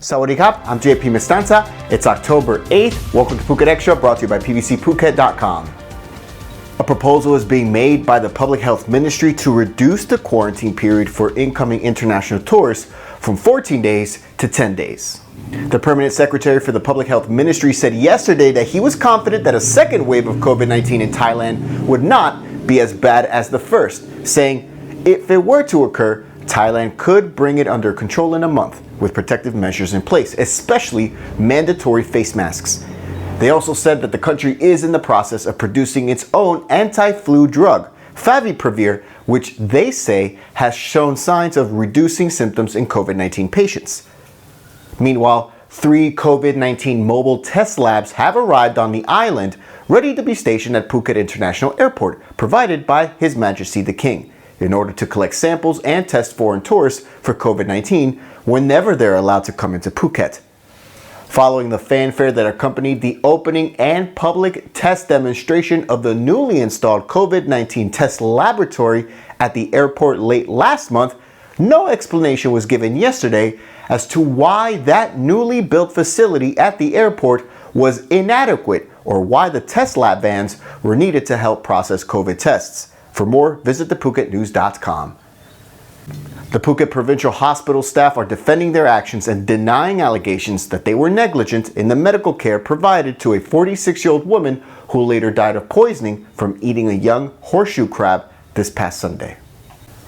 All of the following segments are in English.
Sawadee Krap, I'm JP Mestanza. It's October 8th. Welcome to Phuket Extra, brought to you by PVCPhuket.com. A proposal is being made by the Public Health Ministry to reduce the quarantine period for incoming international tourists from 14 days to 10 days. The Permanent Secretary for the Public Health Ministry said yesterday that he was confident that a second wave of COVID-19 in Thailand would not be as bad as the first, saying if it were to occur, Thailand could bring it under control in a month with protective measures in place, especially mandatory face masks. They also said that the country is in the process of producing its own anti-flu drug, Favipiravir, which they say has shown signs of reducing symptoms in COVID-19 patients. Meanwhile, 3 COVID-19 mobile test labs have arrived on the island, ready to be stationed at Phuket International Airport, provided by His Majesty the King, in order to collect samples and test foreign tourists for COVID-19 whenever they're allowed to come into Phuket. Following the fanfare that accompanied the opening and public test demonstration of the newly installed COVID-19 test laboratory at the airport late last month, no explanation was given yesterday as to why that newly built facility at the airport was inadequate or why the test lab vans were needed to help process COVID tests. For more, visit thephuket.news.com. The Phuket Provincial Hospital staff are defending their actions and denying allegations that they were negligent in the medical care provided to a 46-year-old woman who later died of poisoning from eating a young horseshoe crab this past Sunday.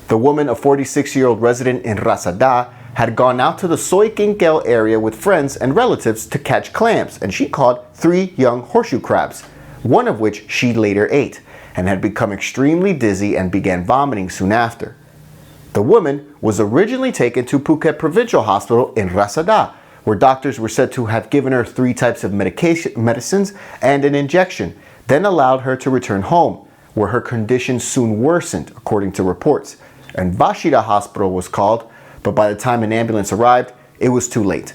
The woman, a 46-year-old resident in Rasada, had gone out to the Soi Kinkel area with friends and relatives to catch clams, and she caught 3 young horseshoe crabs, one of which she later ate, and had become extremely dizzy and began vomiting soon after. The woman was originally taken to Phuket Provincial Hospital in Rasada, where doctors were said to have given her 3 types of medicines and an injection, then allowed her to return home, where her condition soon worsened, according to reports. And Vashida Hospital was called, but by the time an ambulance arrived, it was too late.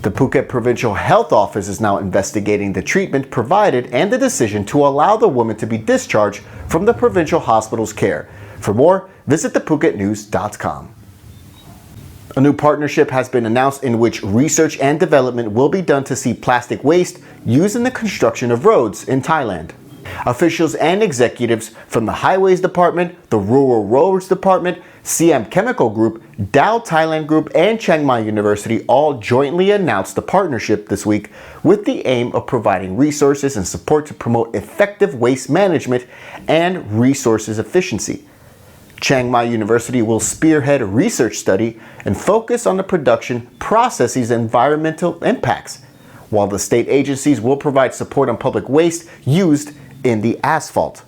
The Phuket Provincial Health Office is now investigating the treatment provided and the decision to allow the woman to be discharged from the provincial hospital's care. For more, visit thephuket.news.com. A new partnership has been announced in which research and development will be done to see plastic waste used in the construction of roads in Thailand. Officials and executives from the Highways Department, the Rural Roads Department, Siam Chemical Group, Dow Thailand Group, and Chiang Mai University all jointly announced the partnership this week with the aim of providing resources and support to promote effective waste management and resources efficiency. Chiang Mai University will spearhead a research study and focus on the production processes and environmental impacts, while the state agencies will provide support on public waste used in the asphalt.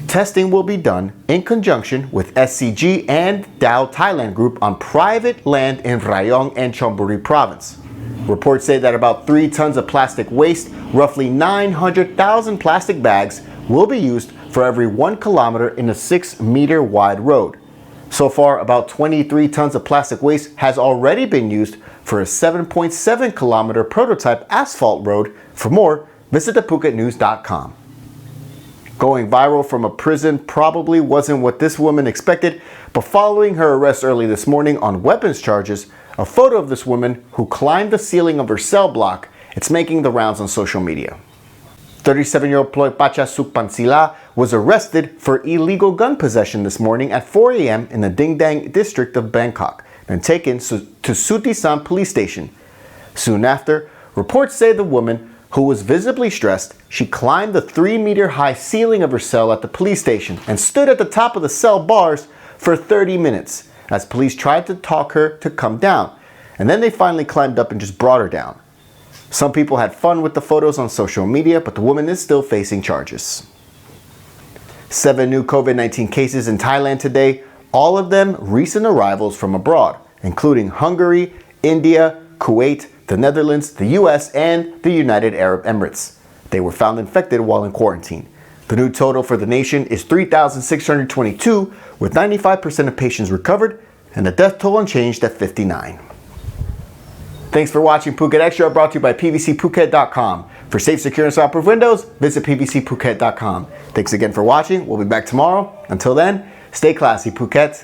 Testing will be done in conjunction with SCG and Dow Thailand Group on private land in Rayong and Chonburi province. Reports say that about 3 tons of plastic waste, roughly 900,000 plastic bags, will be used for every 1 kilometer in a 6-meter wide road. So far, about 23 tons of plastic waste has already been used for a 7.7 kilometer prototype asphalt road. For more, visit thephuket.news.com. Going viral from a prison probably wasn't what this woman expected, but following her arrest early this morning on weapons charges, a photo of this woman who climbed the ceiling of her cell block, it's making the rounds on social media. 37-year-old Ploy Pacha Sukpansila was arrested for illegal gun possession this morning at 4 a.m. in the Ding Dang district of Bangkok and taken to Sutisan police station. Soon after, reports say the woman, who was visibly stressed, she climbed the 3-meter high ceiling of her cell at the police station and stood at the top of the cell bars for 30 minutes as police tried to talk her to come down, and then they finally climbed up and just brought her down. Some people had fun with the photos on social media, but the woman is still facing charges. 7 new COVID-19 cases in Thailand today, all of them recent arrivals from abroad, including Hungary, India, Kuwait, the Netherlands, the US, and the United Arab Emirates. They were found infected while in quarantine. The new total for the nation is 3,622, with 95% of patients recovered, and the death toll unchanged at 59. Thanks for watching Phuket Extra, brought to you by PVCPhuket.com. For safe, secure, and soundproof windows, visit PVCPhuket.com. Thanks again for watching. We'll be back tomorrow. Until then, stay classy, Phuket.